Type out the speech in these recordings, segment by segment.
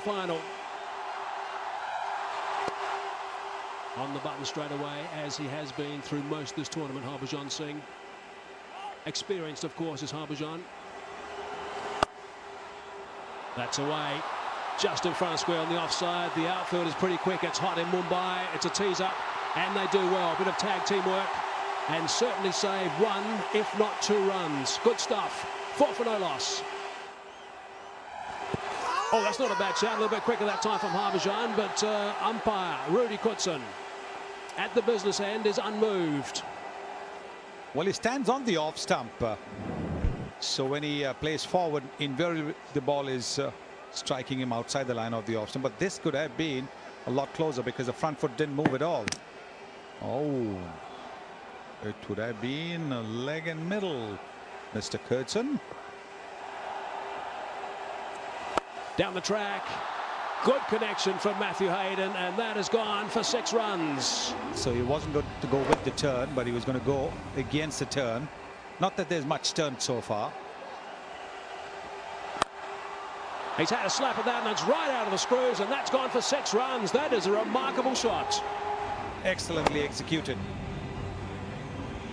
Final. On the button straight away, as he has been through most of this tournament, Harbhajan Singh. Experienced, of course, is Harbhajan. That's away. Just in front of square on the offside. The outfield is pretty quick. It's hot in Mumbai. It's a teaser, and they do well. A bit of tag teamwork, and certainly save one, if not 2 runs. Good stuff. 4 for no loss. Oh, that's not a bad shot. A little bit quicker that time from Harbhajan, but umpire Rudy Kutson at the business end is unmoved. Well, he stands on the off stump. So when he plays forward, invariably the ball is striking him outside the line of the off stump. But this could have been a lot closer because the front foot didn't move at all. Oh, it would have been a leg and middle, Mr. Kutson. Down the track. Good connection from Matthew Hayden, and that has gone for 6 runs. So he wasn't going to go with the turn, but he was going to go against the turn. Not that there's much turn so far. He's had a slap at that, and it's right out of the screws, and that's gone for 6 runs. That is a remarkable shot. Excellently executed.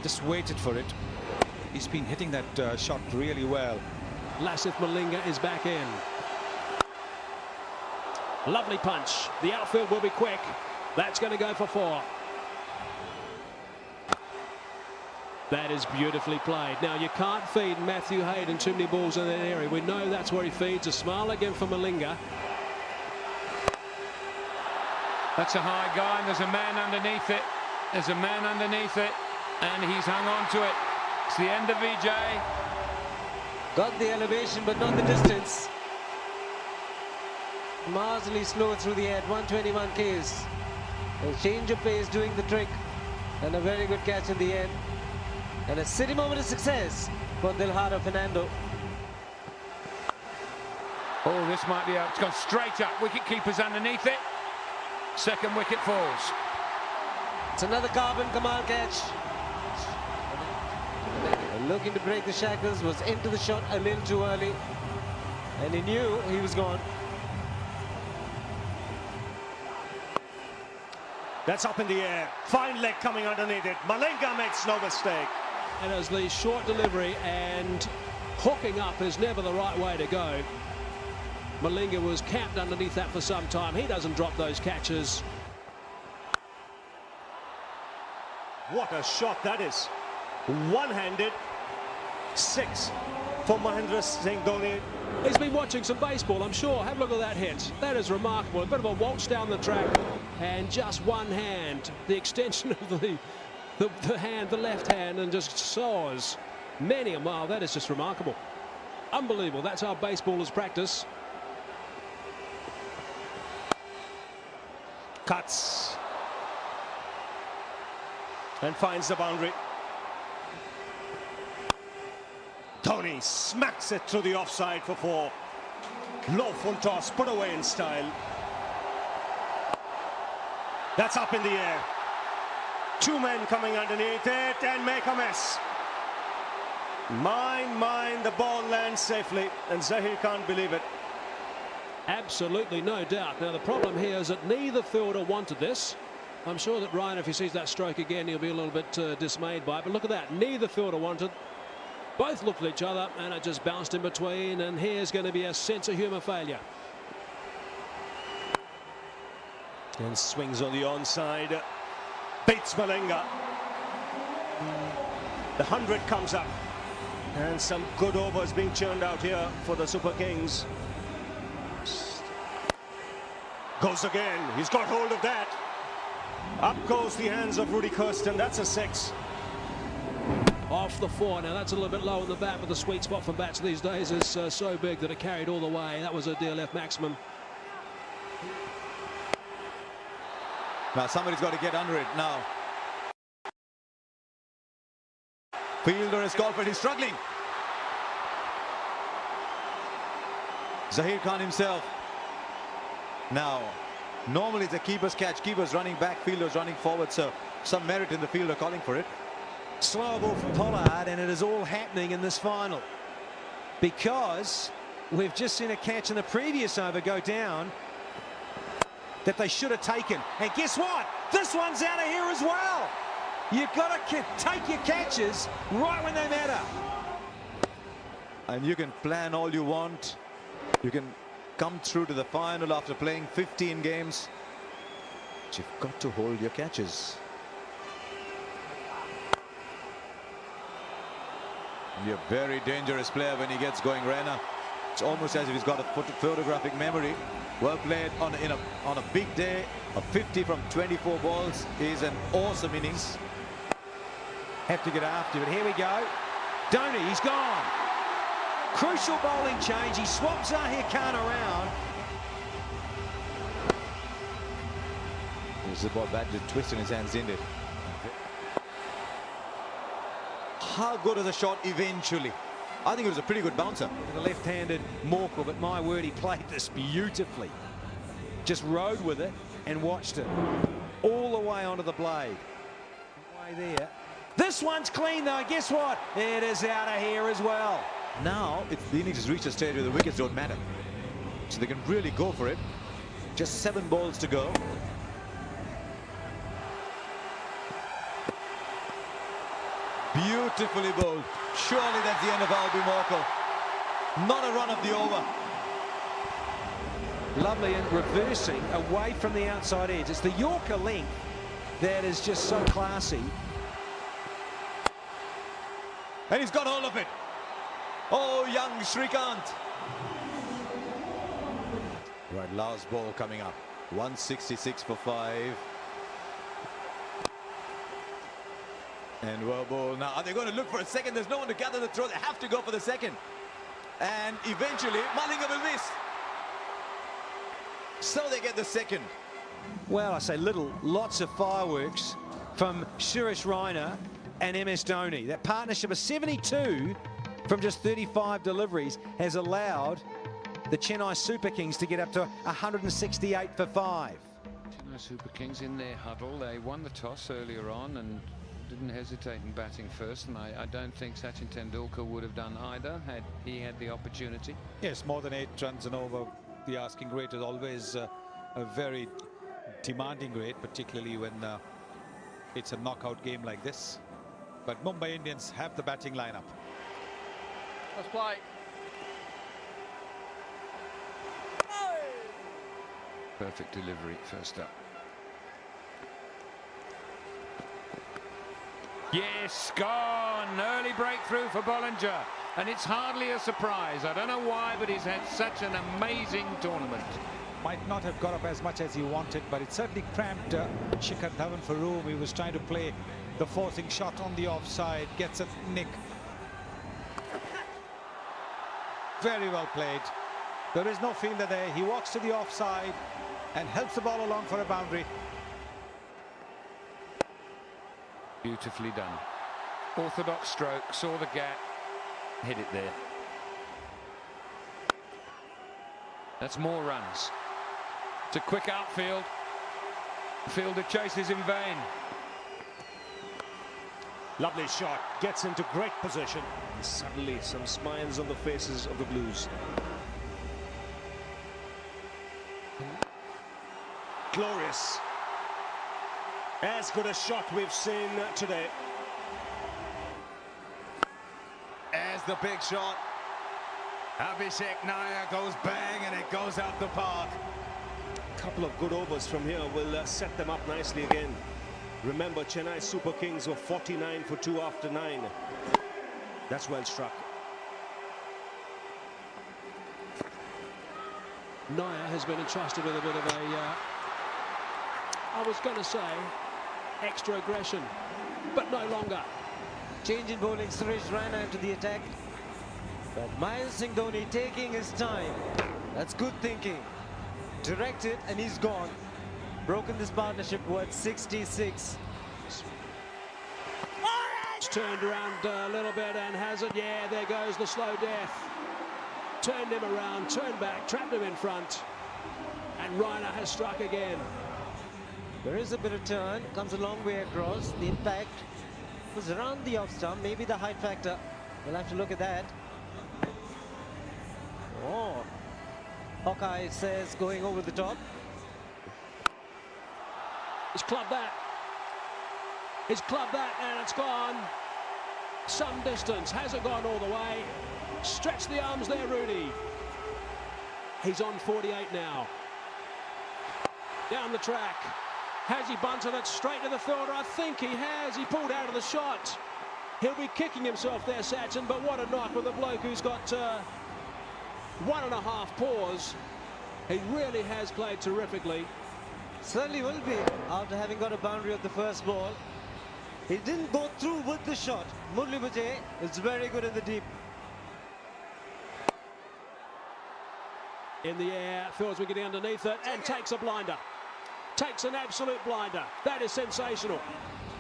Just waited for it. He's been hitting that shot really well. Lasith Malinga is back in. Lovely punch. The outfield will be quick. That's going to go for 4. That is beautifully played. Now, you can't feed Matthew Hayden too many balls in that area. We know that's where he feeds. A smile again for Malinga. That's a high guy, and there's a man underneath it. There's a man underneath it, and he's hung on to it. It's the end of VJ. Got the elevation, but not the distance. Marginally slow through the air at 121 Ks. A change of pace doing the trick, and a very good catch in the end. And a city moment of success for Dilhara Fernando. Oh, this might be out. It's gone straight up. Wicket keeper's underneath it. Second wicket falls. It's another carbon Kamal catch. And looking to break the shackles, was into the shot a little too early, and he knew he was gone. That's up in the air. Fine leg coming underneath it. Malinga makes no mistake. And as the short delivery, and hooking up is never the right way to go. Malinga was camped underneath that for some time. He doesn't drop those catches. What a shot that is. One-handed. 6 for Mahendra Singh Dhoni. He's been watching some baseball, I'm sure. Have a look at that hit. That is remarkable. A bit of a waltz down the track, and just one hand, the extension of the hand, the left hand, and just soars many a mile. That is just remarkable. Unbelievable. That's how baseball is practiced. Cuts. And finds the boundary. Dhoni smacks it through the offside for 4. Low full toss, put away in style. That's up in the air. 2 men coming underneath it and make a mess. Mine, the ball lands safely, and Zahir can't believe it. Absolutely, no doubt. Now, the problem here is that neither fielder wanted this. I'm sure that Ryan, if he sees that stroke again, he'll be a little bit dismayed by it. But look at that. Neither fielder wanted. Both looked at each other, and it just bounced in between. And here's going to be a sense of humour failure. And swings on the onside. Beats Malinga. The 100 comes up. And some good overs being churned out here for the Super Kings. Goes again. He's got hold of that. Up goes the hands of Rudy Kirsten. That's a 6. Off the 4. Now, that's a little bit low on the bat, but the sweet spot for bats these days is so big that it carried all the way. That was a DLF maximum. Now, somebody's got to get under it now. Fielder has called for it. He's struggling. Zahir Khan himself. Now, normally it's a keeper's catch. Keeper's running back, fielder's running forward. So some merit in the fielder calling for it. Slow ball from Pollard, and it is all happening in this final because We've just seen a catch in the previous over go down that they should have taken. And guess what? This one's out of here as well. You've got to take your catches right when they matter. And you can plan all you want. You can come through to the final after playing 15 games. But you've got to hold your catches. You're a very dangerous player when he gets going, Raina. It's almost as if he's got a photographic memory. Well played on a big day. A 50 from 24 balls is an awesome innings. Have to get after it. Here we go. Dhoni, he's gone. Crucial bowling change. He swaps Zahir Khan around. There's the ball back to twist in his hands, didn't it? How good is the shot eventually? I think it was a pretty good bouncer. The left-handed Morkel, but my word, he played this beautifully. Just rode with it and watched it all the way onto the blade. Way there. This one's clean though. Guess what? It is out of here as well. Now the innings has reached a stage where the wickets don't matter, so they can really go for it. Just 7 balls to go. Beautifully bowled. Surely that's the end of Albie Morkel. Not a run of the over. Lovely and reversing away from the outside edge. It's the Yorker length that is just so classy. And he's got hold of it. Oh, young Shrikant. Right, last ball coming up. 166 for 5. And well ball. Now, are they going to look for a second? There's no one to gather the throw. They have to go for the second. And eventually, Malinga will miss. So they get the second. Well, I say lots of fireworks from Suresh Raina and msdhoni. That partnership of 72 from just 35 deliveries has allowed the Chennai Super Kings to get up to 168 for 5. Chennai Super Kings in their huddle. They won the toss earlier on and didn't hesitate in batting first, and I don't think Sachin Tendulkar would have done either had he had the opportunity. Yes, more than 8 runs and over. The asking rate is always a very demanding rate, particularly when it's a knockout game like this. But Mumbai Indians have the batting lineup. Let's play. Perfect delivery first up. Yes, gone. Early breakthrough for Bollinger. And it's hardly a surprise. I don't know why, but he's had such an amazing tournament. Might not have got up as much as he wanted, but it certainly cramped Shikhar Dhawan for room. He was trying to play the forcing shot on the offside. Gets a nick. Very well played. There is no fielder there. He walks to the offside and helps the ball along for a boundary. Beautifully done. Orthodox stroke, saw the gap, hit it there. That's more runs. It's a quick outfield. Fielder chases in vain. Lovely shot. Gets into great position. And suddenly some smiles on the faces of the Blues. Glorious. As good a shot we've seen today. As the big shot. Abhishek Nair goes bang and it goes out the park. A couple of good overs from here will set them up nicely again. Remember, Chennai Super Kings were 49 for 2 after 9. That's well struck. Nair has been entrusted with a bit of a, I was going to say, extra aggression, but no longer. Change in bowling, Suresh Raina into the attack. But Dhoni taking his time. That's good thinking. Directed, and he's gone. Broken this partnership worth 66. It's turned around a little bit and has it. Yeah, there goes the slow death. Turned him around, turned back, trapped him in front. And Raina has struck again. There is a bit of turn, comes a long way across. The impact was around the off stump, maybe the height factor. We'll have to look at that. Oh, Hawkeye says going over the top. He's clubbed that. He's clubbed that, and it's gone some distance. Hasn't gone all the way. Stretch the arms there, Rudy. He's on 48 now. Down the track. Has he bunted it straight to the fielder? I think he has. He pulled out of the shot. He'll be kicking himself there, Sachin, but what a knock with a bloke who's got 1.5 paws. He really has played terrifically. Certainly will be after having got a boundary of the first ball. He didn't go through with the shot. Murli Vijay is very good in the deep. In the air, feels we getting underneath it and takes a blinder. Takes an absolute blinder. That is sensational.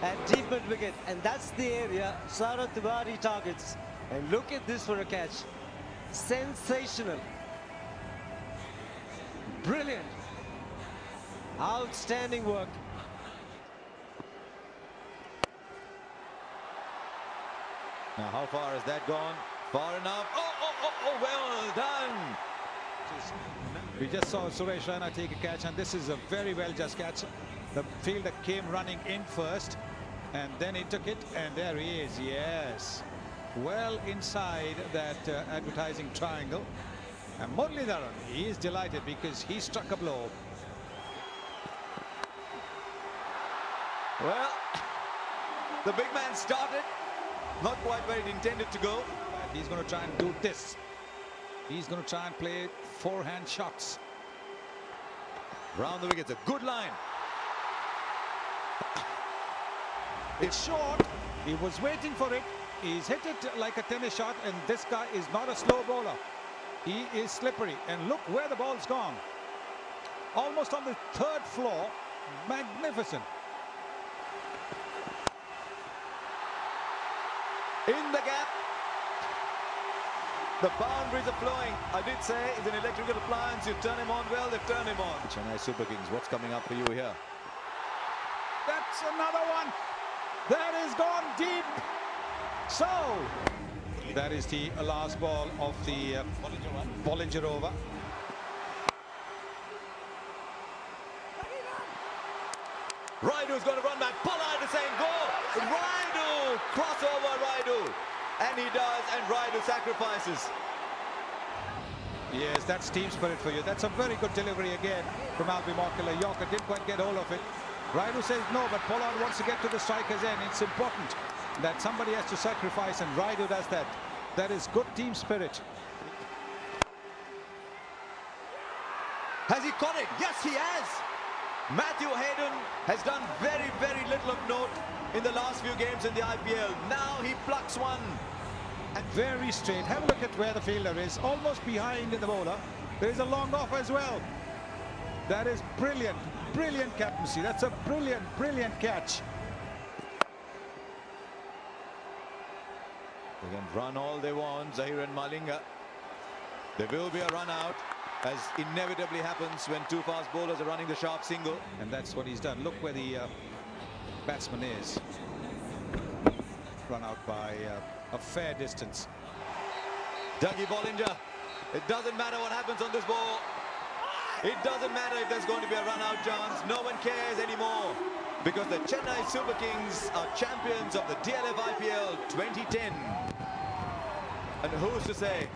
And deep mid wicket, and that's the area Saurav Tiwari targets. And look at this for a catch. Sensational. Brilliant. Outstanding work. Now, how far has that gone? Far enough. Oh, well done. We just saw Suresh Raina take a catch, and this is a very well just catch. The fielder came running in first, and then he took it, and there he is. Yes, well inside that advertising triangle. And Muralidharan, he is delighted because he struck a blow. Well, the big man started, not quite where it intended to go. He's going to try and do this. He's going to try and play forehand shots. Round the wickets, a good line. It's short. He was waiting for it. He's hit it like a tennis shot, and this guy is not a slow bowler. He is slippery, and look where the ball's gone. Almost on the third floor. Magnificent. In the gap. The boundaries are flowing. I did say it's an electrical appliance. You turn him on, well, they've turned him on. Chennai Super Kings, what's coming up for you here? That's another one. That is gone deep. So, that is the last ball of the Bollinger over. Raidu's going to run back. Pollard is saying go. Raidu. Crossover Raidu. And he does, and Raidu sacrifices. Yes, that's team spirit for you. That's a very good delivery again from Albi Morkila. Yorker didn't quite get hold of it. Raidu says no, but Pollard wants to get to the striker's end. It's important that somebody has to sacrifice, and Raidu does that. That is good team spirit. Has he caught it? Yes, he has. Matthew Hayden has done very, very little of note in the last few games in the IPL. Now he plucks one. And very straight. Have a look at where the fielder is. Almost behind the bowler. There is a long off as well. That is brilliant. Brilliant captaincy. That's a brilliant, brilliant catch. They can run all they want, Zahir and Malinga. There will be a run out, as inevitably happens when two fast bowlers are running the sharp single. And that's what he's done. Look where the batsman is. Run out by a fair distance. Dougie Bollinger. It doesn't matter what happens on this ball. It doesn't matter if there's going to be a run-out chance. No one cares anymore, because the Chennai Super Kings are champions of the DLF IPL 2010. And who's to say?